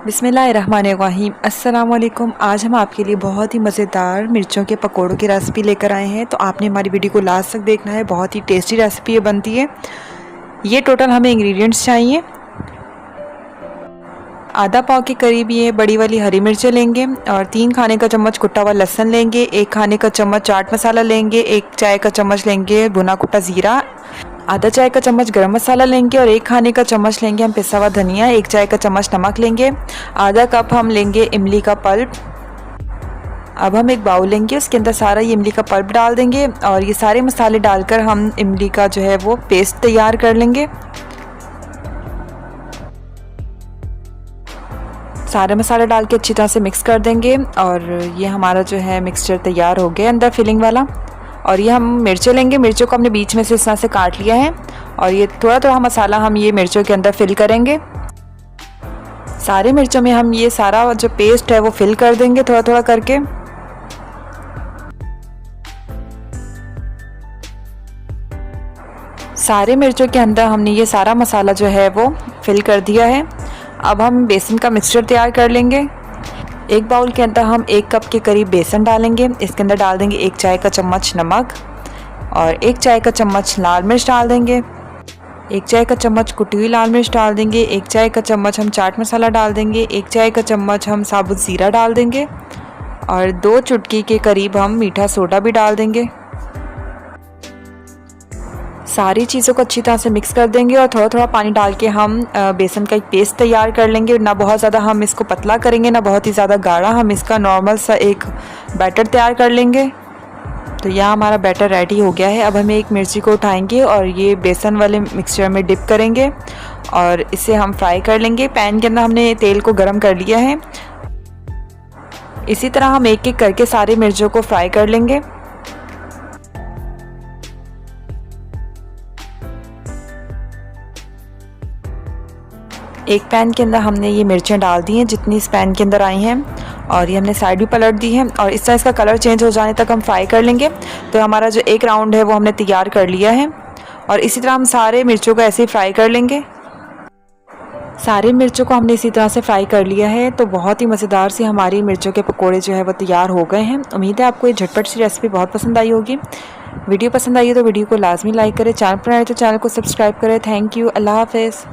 बिस्मिल्लाहिर्रहमानिर्रहीम। अस्सलाम वालेकुम। आज हम आपके लिए बहुत ही मज़ेदार मिर्चों के पकोड़ों की रेसिपी लेकर आए हैं, तो आपने हमारी वीडियो को लास्ट तक देखना है। बहुत ही टेस्टी रेसिपी ये बनती है। ये टोटल हमें इंग्रेडिएंट्स चाहिए। आधा पाव के करीब ये बड़ी वाली हरी मिर्चें लेंगे और 3 खाने का चम्मच कुटा हुआ लहसुन लेंगे, 1 खाने का चम्मच चाट मसाला लेंगे, 1 चाय का चम्मच लेंगे भुना कुटा ज़ीरा, आधा चाय का चम्मच गरम मसाला लेंगे और 1 खाने का चम्मच लेंगे हम पिसा हुआ धनिया, 1 चाय का चम्मच नमक लेंगे, आधा कप हम लेंगे इमली का पल्प। अब हम एक बाउल लेंगे, उसके अंदर सारा ये इमली का पल्प डाल देंगे और ये सारे मसाले डालकर हम इमली का जो है वो पेस्ट तैयार कर लेंगे। सारे मसाले डाल के अच्छी तरह से मिक्स कर देंगे और ये हमारा जो है मिक्सचर तैयार हो गया अंदर फिलिंग वाला। और ये हम मिर्चें लेंगे, मिर्चों को हमने बीच में से इस तरह से काट लिया है और ये थोड़ा थोड़ा मसाला हम ये मिर्चों के अंदर फिल करेंगे। सारे मिर्चों में हम ये सारा जो पेस्ट है वो फिल कर देंगे थोड़ा थोड़ा करके। सारे मिर्चों के अंदर हमने ये सारा मसाला जो है वो फिल कर दिया है। अब हम बेसन का मिक्सचर तैयार कर लेंगे। एक बाउल के अंदर हम 1 कप के करीब बेसन डालेंगे। इसके अंदर डाल देंगे 1 चाय का चम्मच नमक और 1 चाय का चम्मच लाल मिर्च डाल देंगे, 1 चाय का चम्मच कुटी हुई लाल मिर्च डाल देंगे, 1 चाय का चम्मच हम चाट मसाला डाल देंगे, 1 चाय का चम्मच हम साबुत ज़ीरा डाल देंगे और 2 चुटकी के करीब हम मीठा सोडा भी डाल देंगे। सारी चीज़ों को अच्छी तरह से मिक्स कर देंगे और थोड़ा थोड़ा पानी डाल के हम बेसन का एक पेस्ट तैयार कर लेंगे। ना बहुत ज़्यादा हम इसको पतला करेंगे, ना बहुत ही ज़्यादा गाढ़ा, हम इसका नॉर्मल सा एक बैटर तैयार कर लेंगे। तो यहाँ हमारा बैटर रेडी हो गया है। अब हम एक मिर्ची को उठाएंगे और ये बेसन वाले मिक्सचर में डिप करेंगे और इसे हम फ्राई कर लेंगे। पैन के अंदर हमने तेल को गर्म कर लिया है। इसी तरह हम एक एक करके सारे मिर्चों को फ्राई कर लेंगे। एक पैन के अंदर हमने ये मिर्चें डाल दी हैं जितनी इस पैन के अंदर आई हैं और ये हमने साइड भी पलट दी है और इस तरह इसका कलर चेंज हो जाने तक हम फ्राई कर लेंगे। तो हमारा जो एक राउंड है वो हमने तैयार कर लिया है और इसी तरह हम सारे मिर्चों को ऐसे ही फ्राई कर लेंगे। सारे मिर्चों को हमने इसी तरह से फ्राई कर लिया है। तो बहुत ही मज़ेदार सी हमारी मिर्चों के पकोड़े जो है वो तैयार हो गए हैं। उम्मीद है आपको ये झटपट सी रेसिपी बहुत पसंद आई होगी। वीडियो पसंद आई है तो वीडियो को लाजमी लाइक करें, चैनल पर आए तो चैनल को सब्सक्राइब करें। Thank you. अल्लाह हाफ़िज़।